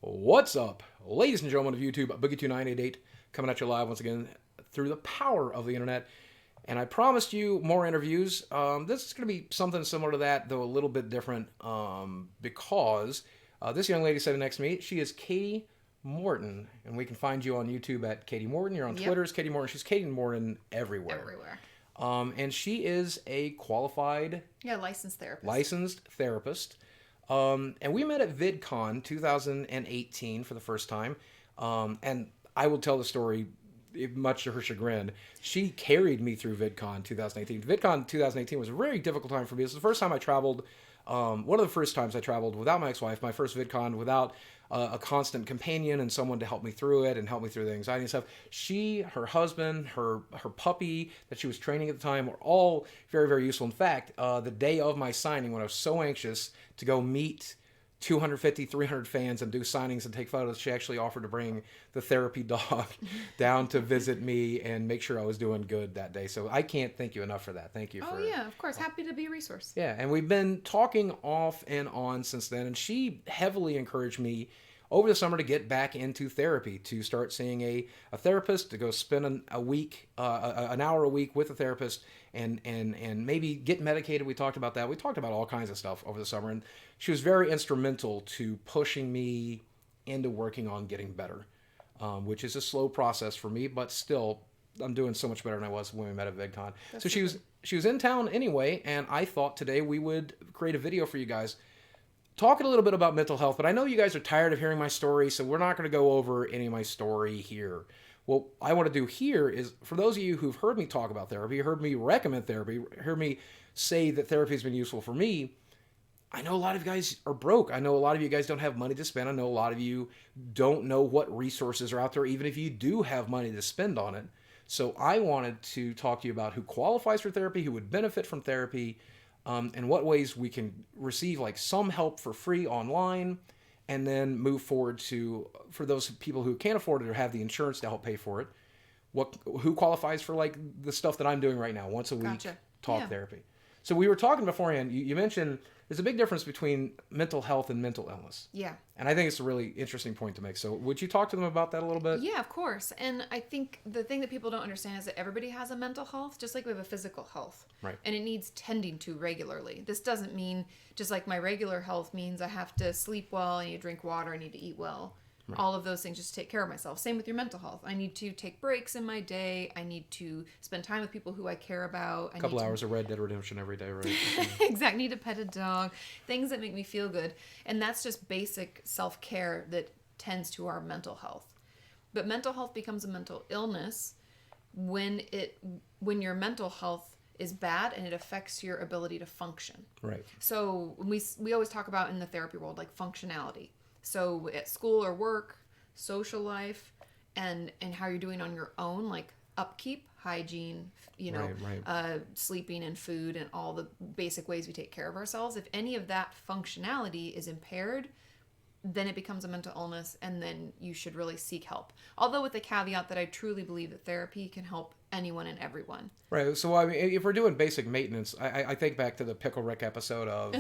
What's up, ladies and gentlemen of YouTube? Boogie2988 coming at you live once again through the power of the internet. And I promised you more interviews. This is going to be something similar to that, though a little bit different, because this young lady sitting next to me, she is Kati Morton, and we can find you on YouTube at Kati Morton. You're on Twitter as Kati Morton. She's Kati Morton everywhere. Everywhere. And she is a qualified, licensed therapist. And we met at VidCon 2018 for the first time. And I will tell the story, much to her chagrin. She carried me through VidCon 2018. VidCon 2018 was a very difficult time for me. It was the first time I traveled, one of the first times I traveled without my ex-wife, my first VidCon without a constant companion and someone to help me through it and help me through the anxiety and stuff. She, her husband, her puppy that she was training at the time were all very, very useful. In fact, the day of my signing, when I was so anxious to go meet 250, 300 fans and do signings and take photos, she actually offered to bring the therapy dog down to visit me and make sure I was doing good that day. So I can't thank you enough for that. Thank you. Oh, yeah, of course. Happy to be a resource. Yeah, and we've been talking off and on since then, and she heavily encouraged me over the summer to get back into therapy, to start seeing a therapist, to go spend an hour a week with a therapist and maybe get medicated. We talked about that. We talked about all kinds of stuff over the summer, and she was very instrumental to pushing me into working on getting better, which is a slow process for me, but still I'm doing so much better than I was when we met at VidCon. So she was in town anyway, and I thought today we would create a video for you guys talking a little bit about mental health, but I know you guys are tired of hearing my story, so we're not going to go over any of my story here. What I want to do here is, for those of you who've heard me talk about therapy, heard me recommend therapy, heard me say that therapy has been useful for me, I know a lot of you guys are broke. I know a lot of you guys don't have money to spend. I know a lot of you don't know what resources are out there, even if you do have money to spend on it. So I wanted to talk to you about who qualifies for therapy, who would benefit from therapy, and what ways we can receive like some help for free online, and then move forward to, for those people who can't afford it or have the insurance to help pay for it, who qualifies for like the stuff that I'm doing right now, once a week talk therapy. So we were talking beforehand, you mentioned there's a big difference between mental health and mental illness. Yeah. And I think it's a really interesting point to make. So would you talk to them about that a little bit? Yeah, of course. And I think the thing that people don't understand is that everybody has a mental health, just like we have a physical health. Right. And it needs tending to regularly. This doesn't mean, just like my regular health means I have to sleep well, I need to drink water, I need to eat well. Right. All of those things just to take care of myself. Same with your mental health. I need to take breaks in my day. I need to spend time with people who I care about. A couple hours of Red Dead Redemption every day, right? Exactly. Need to pet a dog. Things that make me feel good. And that's just basic self-care that tends to our mental health. But mental health becomes a mental illness when your mental health is bad and it affects your ability to function. Right. So we always talk about in the therapy world like functionality. So at school or work, social life, and how you're doing on your own, like upkeep, hygiene, sleeping and food and all the basic ways we take care of ourselves. If any of that functionality is impaired, then it becomes a mental illness, and then you should really seek help. Although with the caveat that I truly believe that therapy can help anyone and everyone. Right. So I mean, if we're doing basic maintenance, I think back to the Pickle Rick episode of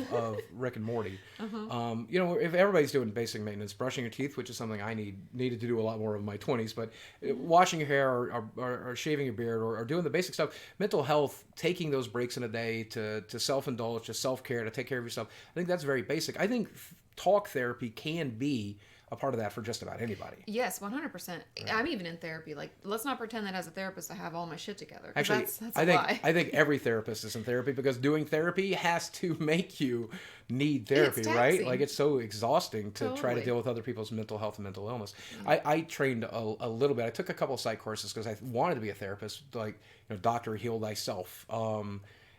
Rick and Morty. If everybody's doing basic maintenance, brushing your teeth, which is something I needed to do a lot more in my 20s, but washing your hair or shaving your beard or doing the basic stuff, mental health, taking those breaks in a day to self-indulge, to self-care, to take care of yourself, I think that's very basic. I think talk therapy can be a part of that for just about anybody. Yes, 100%. Right. I'm even in therapy. Like, let's not pretend that as a therapist I have all my shit together. Actually, that's a lie. I think every therapist is in therapy, because doing therapy has to make you need therapy, right? Like, it's so exhausting to try to deal with other people's mental health and mental illness. Mm-hmm. I trained a little bit. I took a couple of psych courses because I wanted to be a therapist, like, doctor, heal thyself.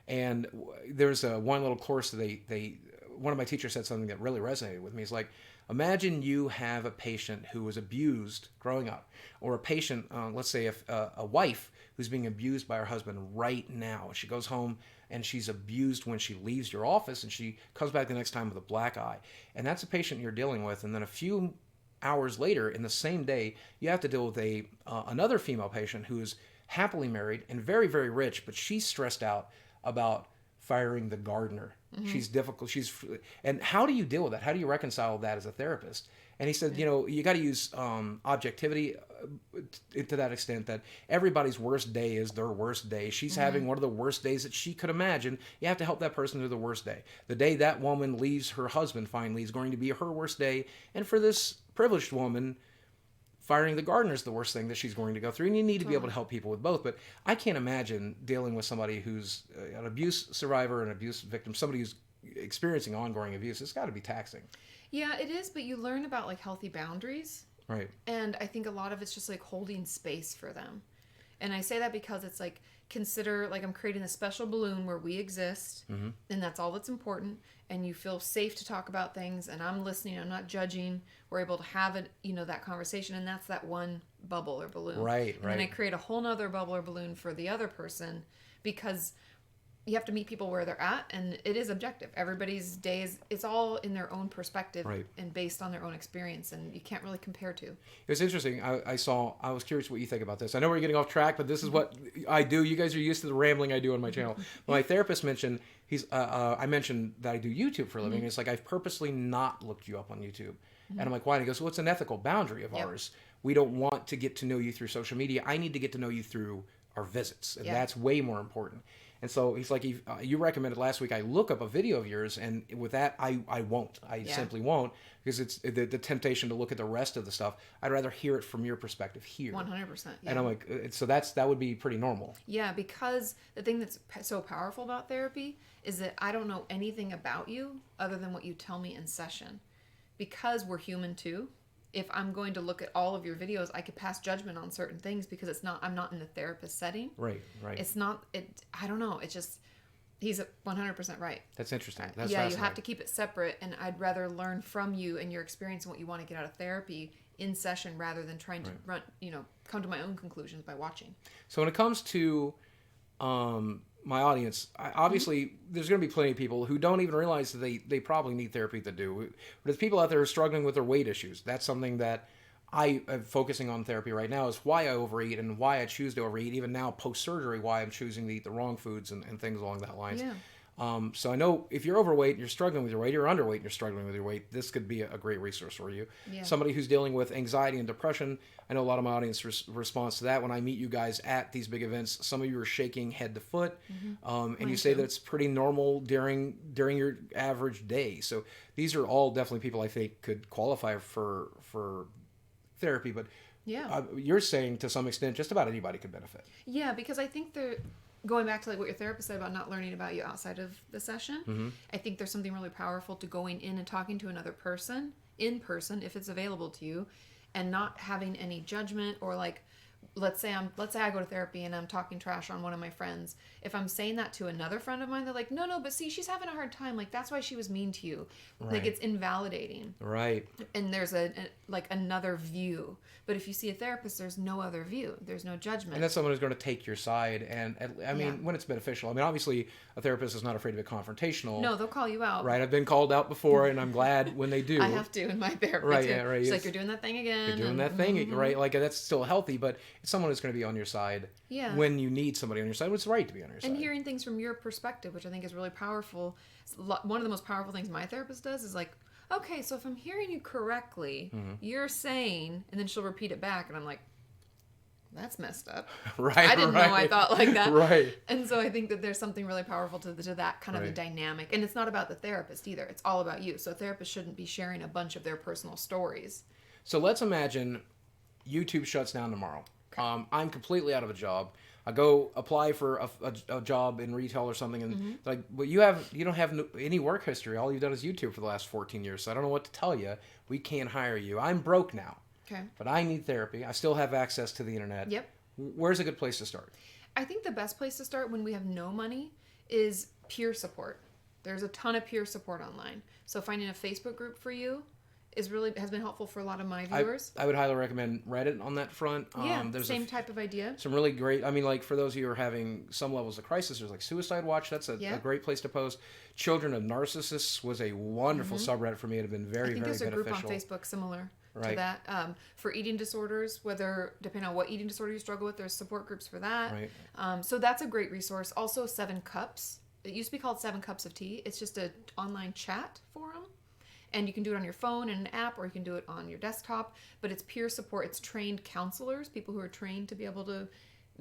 And there's one little course that one of my teachers said something that really resonated with me. It's like, imagine you have a patient who was abused growing up, or a patient, let's say a wife who's being abused by her husband right now. She goes home and she's abused when she leaves your office, and she comes back the next time with a black eye. And that's a patient you're dealing with. And then a few hours later in the same day, you have to deal with another female patient who is happily married and very, very rich, but she's stressed out about firing the gardener. Mm-hmm. She's difficult. And how do you deal with that? How do you reconcile that as a therapist? And he said, you know, you got to use objectivity to that extent that everybody's worst day is their worst day. She's having one of the worst days that she could imagine. You have to help that person through the worst day. The day that woman leaves her husband finally is going to be her worst day. And for this privileged woman, firing the gardener is the worst thing that she's going to go through. And you need to be able to help people with both. But I can't imagine dealing with somebody who's an abuse survivor, an abuse victim, somebody who's experiencing ongoing abuse. It's got to be taxing. Yeah, it is, but you learn about like healthy boundaries. Right. And I think a lot of it's just like holding space for them. And I say that because it's like, consider like I'm creating a special balloon where we exist, and that's all that's important. And you feel safe to talk about things, and I'm listening, I'm not judging. We're able to have it, you know, that conversation, and that's that one bubble or balloon. Right, and then I create a whole nother bubble or balloon for the other person, because you have to meet people where they're at, and it is objective. Everybody's day is, it's all in their own perspective, Right. and based on their own experience, and you can't really compare to. It was interesting. I was curious what you think about this. I know we're getting off track, but this is what I do. You guys are used to the rambling I do on my channel. My therapist mentioned, I mentioned that I do YouTube for a living. It's like, I've purposely not looked you up on YouTube. And I'm like, why? And he goes, well, it's an ethical boundary of ours. We don't want to get to know you through social media. I need to get to know you through our visits. And that's way more important. And so he's like, you recommended last week I look up a video of yours, and with that, I won't. I simply won't, because it's the temptation to look at the rest of the stuff. I'd rather hear it from your perspective here. 100%. Yeah. And I'm like, so that would be pretty normal. Yeah, because the thing that's so powerful about therapy is that I don't know anything about you other than what you tell me in session. Because we're human too. If I'm going to look at all of your videos, I could pass judgment on certain things because I'm not in the therapist setting. Right. It's not, I don't know. It's just, he's 100% right. That's interesting. That's you have to keep it separate, and I'd rather learn from you and your experience and what you want to get out of therapy in session rather than trying to come to my own conclusions by watching. So when it comes to my audience, obviously there's going to be plenty of people who don't even realize that they probably need therapy that do. But there's people out there who are struggling with their weight issues. That's something that I am focusing on therapy right now, is why I overeat and why I choose to overeat. Even now, post-surgery, why I'm choosing to eat the wrong foods and things along that lines. Yeah. So I know if you're overweight and you're struggling with your weight, you're underweight and you're struggling with your weight, this could be a great resource for you. Yeah. Somebody who's dealing with anxiety and depression, I know a lot of my audience responds to that. When I meet you guys at these big events, some of you are shaking head to foot, and you say that it's pretty normal during your average day. So these are all definitely people I think could qualify for therapy, but you're saying to some extent just about anybody could benefit. Yeah, because I think going back to like what your therapist said about not learning about you outside of the session, I think there's something really powerful to going in and talking to another person in person if it's available to you, and not having any judgment or like, let's say I go to therapy and I'm talking trash on one of my friends. If I'm saying that to another friend of mine, they're like, no, but see, she's having a hard time. Like, that's why she was mean to you. Right. Like, it's invalidating. Right. And there's another view. But if you see a therapist, there's no other view. There's no judgment. And that's someone who's going to take your side. And I mean, when it's beneficial. I mean, obviously, a therapist is not afraid to be confrontational. No, they'll call you out. Right. I've been called out before, and I'm glad when they do. I have to in my therapy. Right. Too. Yeah. Right. She's like, you're doing that thing again. You're doing that thing, right? Like, that's still healthy, but it's someone who's going to be on your side. Yeah. When you need somebody on your side, it's right to be on your side. And hearing things from your perspective, which I think is really powerful. One of the most powerful things my therapist does is like, okay, so if I'm hearing you correctly, you're saying, and then she'll repeat it back, and I'm like, that's messed up. Right. I didn't know I thought like that. Right. And so I think that there's something really powerful to that kind of a dynamic. And it's not about the therapist either. It's all about you. So a therapist shouldn't be sharing a bunch of their personal stories. So let's imagine YouTube shuts down tomorrow. Okay. I'm completely out of a job. I go apply for a job in retail or something, and like, well, you don't have any work history. All you've done is YouTube for the last 14 years. So I don't know what to tell you. We can't hire you. I'm broke now. Okay. But I need therapy. I still have access to the internet. Yep. Where's a good place to start? I think the best place to start when we have no money is peer support. There's a ton of peer support online. So finding a Facebook group for you has been helpful for a lot of my viewers. I would highly recommend Reddit on that front. There's same type of idea. Some really great, I mean, like for those of you who are having some levels of crisis, there's like Suicide Watch. That's a great place to post. Children of Narcissists was a wonderful subreddit for me. It had been very, very beneficial. I think there's a group on Facebook similar to that. For eating disorders, depending on what eating disorder you struggle with, there's support groups for that. Right. So that's a great resource. Also, 7 Cups. It used to be called 7 Cups of Tea. It's just an online chat forum. And you can do it on your phone in an app, or you can do it on your desktop. But it's peer support. It's trained counselors, people who are trained to be able to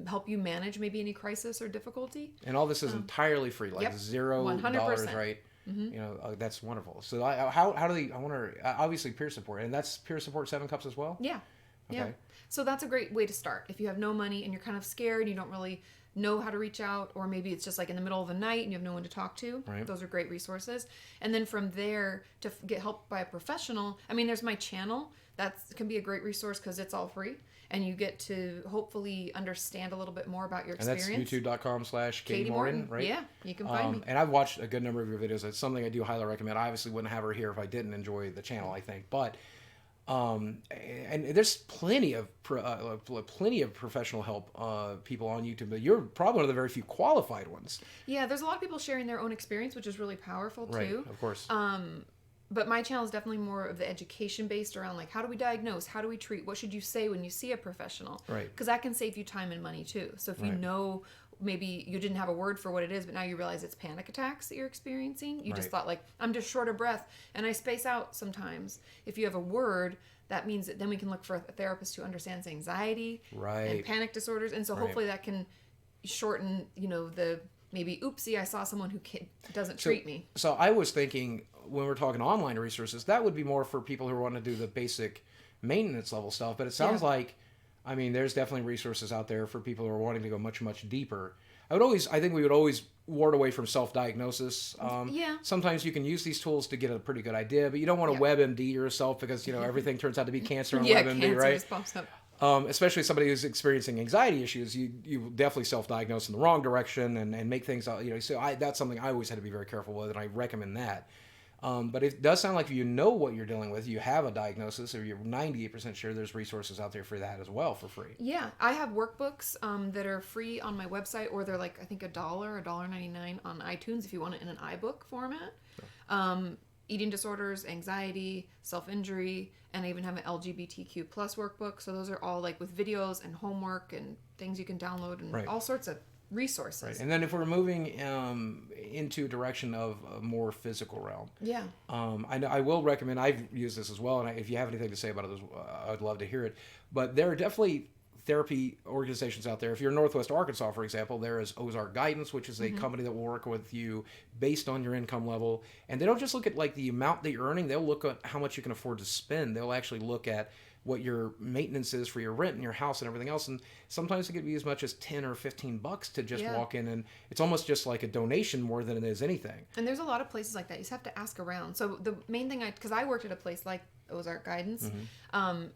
help you manage maybe any crisis or difficulty. And all this is entirely free, like Yep, $0, 100%. right? You know, that's wonderful. So how do they? I wonder. Obviously, peer support, and that's peer support 7 Cups as well. Yeah. Yeah. Okay. So that's a great way to start. If you have no money and you're kind of scared, you don't really know how to reach out, or maybe it's just like in the middle of the night and you have no one to talk to. Right. Those are great resources. And then from there, to get help by a professional, I mean, there's my channel. That can be a great resource because it's all free. And you get to hopefully understand a little bit more about your experience. And that's youtube.com/Kati Morton, right? Yeah, you can find me. And I've watched a good number of your videos. It's something I do highly recommend. I obviously wouldn't have her here if I didn't enjoy the channel, I think. But and there's plenty of professional help people on YouTube, but you're probably one of the very few qualified ones. Yeah, there's a lot of people sharing their own experience, which is really powerful too. Right, of course. But my channel is definitely more of the education based around like, how do we diagnose? How do we treat? What should you say when you see a professional? Right. Because that can save you time and money too. So if you know, maybe you didn't have a word for what it is, but now you realize it's panic attacks that you're experiencing. You just thought like, I'm just short of breath and I space out sometimes. If you have a word, that means that then we can look for a therapist who understands anxiety and panic disorders. And so hopefully that can shorten, you know, the maybe, oopsie, I saw someone who doesn't treat me. So I was thinking, when we're talking online resources, that would be more for people who want to do the basic maintenance level stuff. But it sounds like, I mean, there's definitely resources out there for people who are wanting to go much, much deeper. I think we would always ward away from self-diagnosis. Sometimes you can use these tools to get a pretty good idea, but you don't want to WebMD yourself because, you know, everything turns out to be cancer on WebMD, cancer right? just pops up. Especially somebody who's experiencing anxiety issues, you definitely self-diagnose in the wrong direction and make things, you know, so that's something I always had to be very careful with, and I recommend that. But it does sound like if you know what you're dealing with, you have a diagnosis, or you're 98% sure, there's resources out there for that as well for free. Yeah, I have workbooks that are free on my website, or they're like, I think $1.99 on iTunes if you want it in an iBook format. Sure. Eating disorders, anxiety, self-injury, and I even have an LGBTQ plus workbook. So those are all like with videos and homework and things you can download and all sorts of resources. Right. And then if we're moving into a direction of a more physical realm, I will recommend. I've used this as well, and if you have anything to say about it, I'd love to hear it. But there are definitely therapy organizations out there. If you're in Northwest Arkansas, for example, there is Ozark Guidance, which is a company that will work with you based on your income level. And they don't just look at like the amount that you're earning, they'll look at how much you can afford to spend. They'll actually look at what your maintenance is for your rent and your house and everything else. And sometimes it could be as much as $10 or $15 to just walk in, and it's almost just like a donation more than it is anything. And there's a lot of places like that. You just have to ask around. So the main thing, because I worked at a place like Ozark Guidance,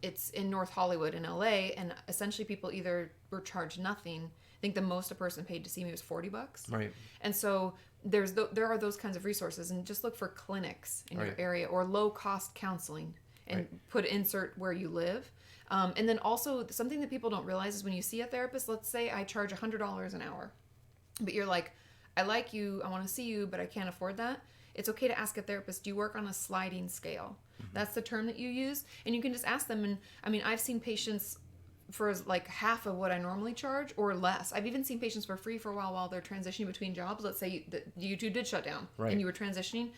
it's in North Hollywood in LA, and essentially people either were charged nothing. I think the most a person paid to see me was $40. Right. And so there are those kinds of resources, and just look for clinics in your area or low cost counseling, and put insert where you live. And then also something that people don't realize is when you see a therapist, let's say I charge $100 an hour, but you're like, I like you, I want to see you, but I can't afford that. It's okay to ask a therapist, do you work on a sliding scale? That's the term that you use. And you can just ask them. And I mean, I've seen patients for like half of what I normally charge or less. I've even seen patients for free for a while they're transitioning between jobs. Let's say that YouTube did shut down and you were transitioning.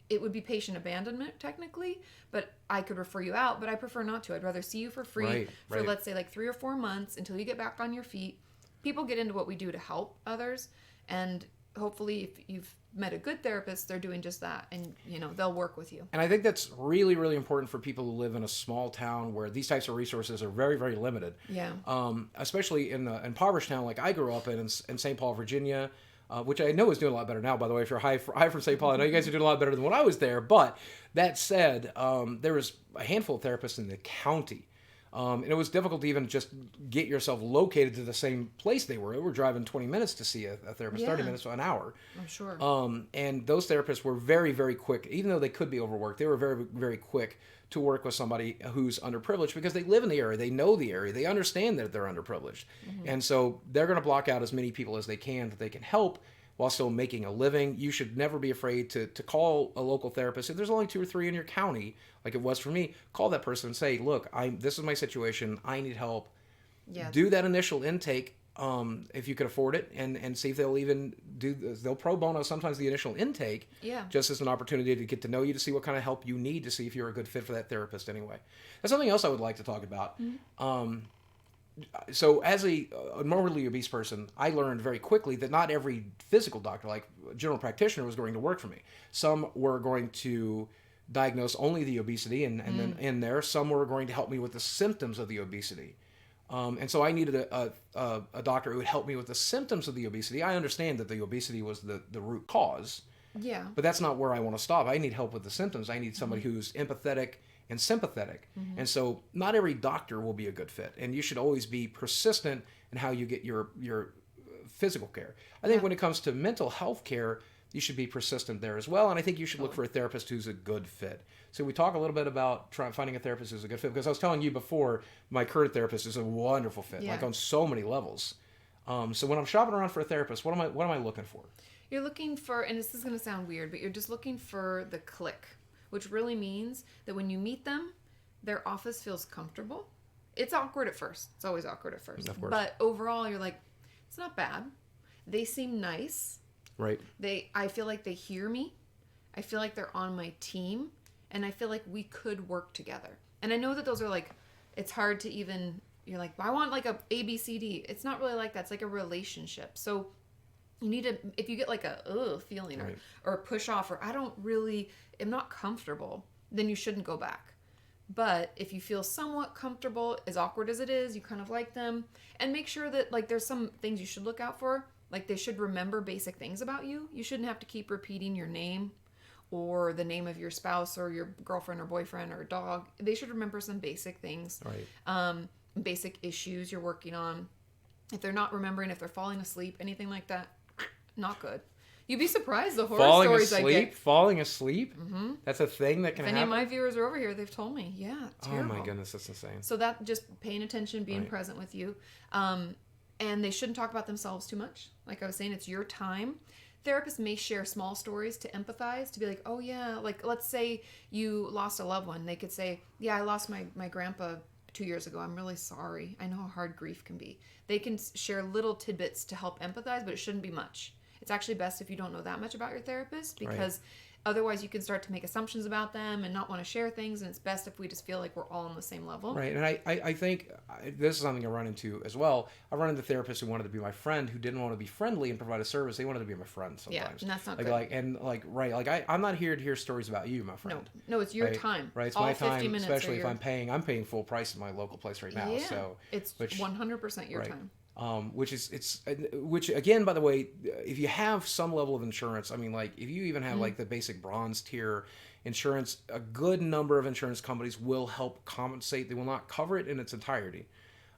It would be patient abandonment technically, but I could refer you out, but I prefer not to. I'd rather see you for free for let's say like 3 or 4 months until you get back on your feet. People get into what we do to help others, and hopefully if you've met a good therapist, they're doing just that, and you know, they'll work with you. And I think that's really, really important for people who live in a small town where these types of resources are very, very limited. Yeah. Especially in an impoverished town like I grew up in St. Paul, Virginia, which I know is doing a lot better now, by the way. If you're high from St. Paul, I know you guys are doing a lot better than when I was there. But that said, there was a handful of therapists in the county. And it was difficult to even just get yourself located to the same place they were. We were driving 20 minutes to see a therapist, 30 minutes to an hour. I'm sure. And those therapists were very, very quick. Even though they could be overworked, they were very, very quick to work with somebody who's underprivileged because they live in the area, they know the area, they understand that they're underprivileged. And so they're going to block out as many people as they can that they can help while still making a living. You should never be afraid to call a local therapist. If there's only 2 or 3 in your county, like it was for me, call that person and say, look, this is my situation. I need help. Yeah. Do that initial intake. if you could afford it, and see if they'll even they'll pro bono sometimes the initial intake, Yeah. just as an opportunity to get to know you, to see what kind of help you need, to see if you're a good fit for that therapist anyway. That's something else I would like to talk about. So as a morbidly obese person, I learned very quickly that not every physical doctor, like general practitioner, was going to work for me. Some were going to diagnose only the obesity, and then in there, some were going to help me with the symptoms of the obesity. And so I needed a doctor who would help me with the symptoms of the obesity. I understand that the obesity was the root cause, Yeah. but that's not where I want to stop. I need help with the symptoms. I need somebody who's empathetic and sympathetic. And so not every doctor will be a good fit. And you should always be persistent in how you get your physical care. I think when it comes to mental health care, you should be persistent there as well. And I think you should look for a therapist who's a good fit. So we talk a little bit about finding a therapist who's a good fit, because I was telling you before, my current therapist is a wonderful fit, Yeah. like on so many levels. So when I'm shopping around for a therapist, what am I looking for? You're looking for, and this is going to sound weird, but you're just looking for the click, which really means that when you meet them, their office feels comfortable. It's awkward at first. It's always awkward at first. Of course. But overall, you're like, it's not bad. They seem nice. Right. I feel like they hear me. I feel like they're on my team, and I feel like we could work together. And I know that those are like, it's hard to even, you're like, I want like a ABCD. It's not really like that. It's like a relationship. So you need to, if you get like a feeling, Right. or push off, or I'm not comfortable, then you shouldn't go back. But if you feel somewhat comfortable, as awkward as it is, you kind of like them, and make sure that like there's some things you should look out for. Like they should remember basic things about you. You shouldn't have to keep repeating your name or the name of your spouse or your girlfriend or boyfriend or dog. They should remember some basic things, Right. Basic issues you're working on. If they're not remembering, if they're falling asleep, anything like that, not good. You'd be surprised the horror stories I get. Falling asleep? Mm-hmm. That's a thing that can If happen? any of my viewers are over here, they've told me. Yeah, terrible. Oh my goodness, that's insane. So that just paying attention, being Right. present with you. And they shouldn't talk about themselves too much. Like I was saying, it's your time. Therapists may share small stories to empathize, to be like, oh yeah, like let's say you lost a loved one. They could say, yeah, I lost my grandpa 2 years ago. I'm really sorry. I know how hard grief can be. They can share little tidbits to help empathize, but it shouldn't be much. It's actually best if you don't know that much about your therapist, because otherwise you can start to make assumptions about them and not want to share things, and it's best if we just feel like we're all on the same level. Right, and I think this is something I run into as well. I run into therapists who wanted to be my friend, who didn't want to be friendly and provide a service. They wanted to be my friend sometimes. Yeah, and that's not like, good. I'm not here to hear stories about you, my friend. No, it's your right? time. Right, it's all my 50 time, minutes especially are if I'm paying full price at my local place right now. Yeah, So it's 100% your time. Which again, by the way, if you have some level of insurance, I mean, like if you even have like the basic bronze tier insurance, a good number of insurance companies will help compensate. They will not cover it in its entirety,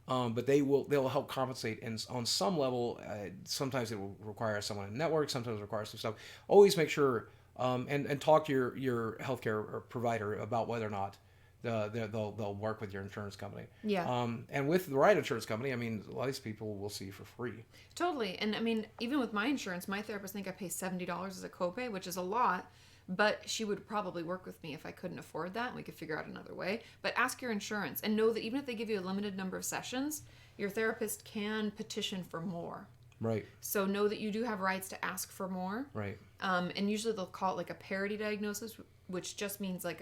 but they'll help compensate on some level. Sometimes it will require someone in network. Sometimes it requires some stuff. Always make sure and talk to your healthcare provider about whether or not they'll work with your insurance company. Yeah. And with the right insurance company, I mean, a lot of these people will see you for free. Totally. And I mean, even with my insurance, my therapist think I pay $70 as a copay, which is a lot, but she would probably work with me if I couldn't afford that, and we could figure out another way. But ask your insurance and know that even if they give you a limited number of sessions, your therapist can petition for more. Right. So know that you do have rights to ask for more. Right. And usually they'll call it like a parity diagnosis, which just means like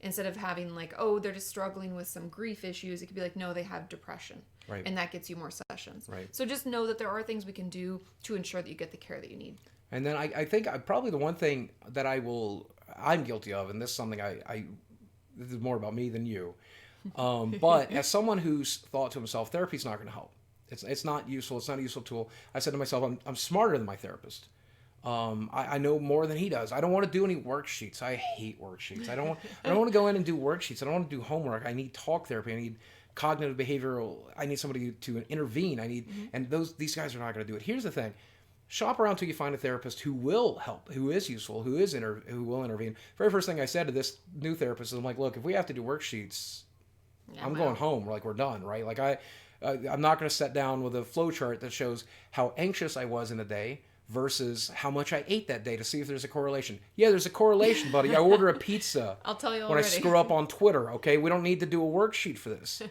instead of having like, oh, they're just struggling with some grief issues, it could be like, no, they have depression. Right. And that gets you more sessions. Right. So just know that there are things we can do to ensure that you get the care that you need. And then I think probably the one thing that I'm guilty of, and this is something this is more about me than you, but as someone who's thought to himself, therapy's not going to help. It's not useful. It's not a useful tool. I said to myself, I'm smarter than my therapist. I know more than he does. I don't want to do any worksheets. I hate worksheets. I don't want to go in and do worksheets. I don't want to do homework. I need talk therapy. I need cognitive behavioral. I need somebody to intervene. And these guys are not going to do it. Here's the thing. Shop around till you find a therapist who will help, who is useful, who will intervene. Very first thing I said to this new therapist is, I'm like, look, if we have to do worksheets, I'm going home. We're done, right? Like I'm not going to sit down with a flow chart that shows how anxious I was in a day versus how much I ate that day to see if there's a correlation. Yeah, there's a correlation, buddy. I order a pizza. I'll tell you when already. I screw up on Twitter, okay? We don't need to do a worksheet for this.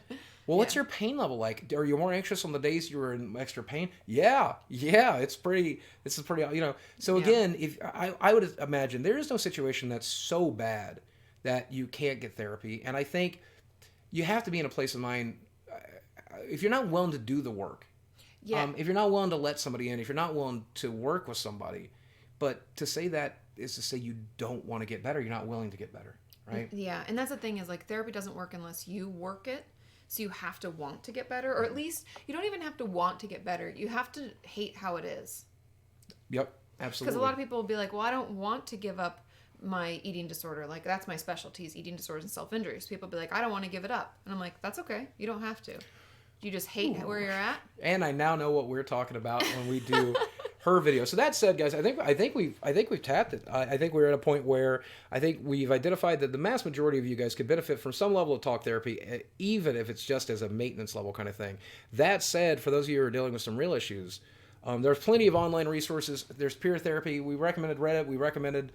Well, what's Yeah. your pain level like? Are you more anxious on the days you were in extra pain? Yeah, this is pretty, So Yeah. again, if I would imagine there is no situation that's so bad that you can't get therapy. And I think you have to be in a place of mind, if you're not willing to do the work, Yeah. if you're not willing to let somebody in, if you're not willing to work with somebody, but to say that is to say you don't want to get better, you're not willing to get better, right? Yeah, and that's the thing is like therapy doesn't work unless you work it. So you have to want to get better, or at least you don't even have to want to get better. You have to hate how it is. Yep, Because a absolutely. lot of people will be like, "Well, I don't want to give up my eating disorder. Like that's my specialty is eating disorders and self-injury." So people will be like, "I don't want to give it up." And I'm like, "That's okay. You don't have to. You just hate where you're at." And I now know what we're talking about when we do her video. So that said, guys, I think we've tapped it. I think we're at a point where I think we've identified that the mass majority of you guys could benefit from some level of talk therapy, even if it's just as a maintenance level kind of thing. That said, for those of you who are dealing with some real issues, there's plenty of online resources. There's peer therapy. We recommended Reddit. We recommended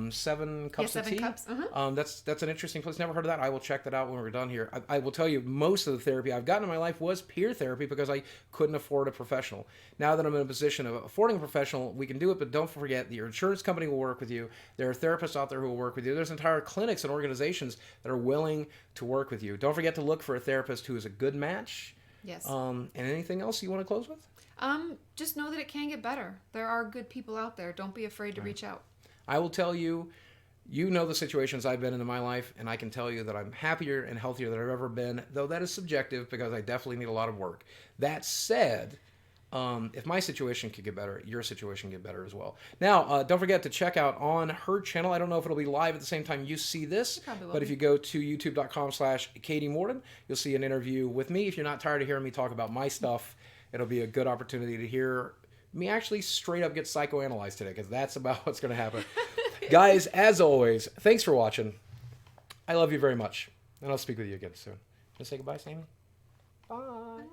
Seven Cups Yeah, of 7 Tea. cups. That's an interesting place. Never heard of that. I will check that out when we're done here. I will tell you, most of the therapy I've gotten in my life was peer therapy because I couldn't afford a professional. Now that I'm in a position of affording a professional, we can do it, but don't forget that your insurance company will work with you. There are therapists out there who will work with you. There's entire clinics and organizations that are willing to work with you. Don't forget to look for a therapist who is a good match. Yes. And anything else you want to close with? Just know that it can get better. There are good people out there. Don't be afraid to reach out. I will tell you, you know the situations I've been in my life, and I can tell you that I'm happier and healthier than I've ever been, though that is subjective because I definitely need a lot of work. That said, if my situation could get better, your situation could get better as well. Now, don't forget to check out on her channel. I don't know if it'll be live at the same time you see this, probably will but if be. you go to youtube.com/Kati Morton, you'll see an interview with me. If you're not tired of hearing me talk about my stuff, it'll be a good opportunity to hear me actually straight up get psychoanalyzed today, because that's about what's going to happen. Guys, as always, thanks for watching. I love you very much, and I'll speak with you again soon. Want to say goodbye, Sammy? Bye.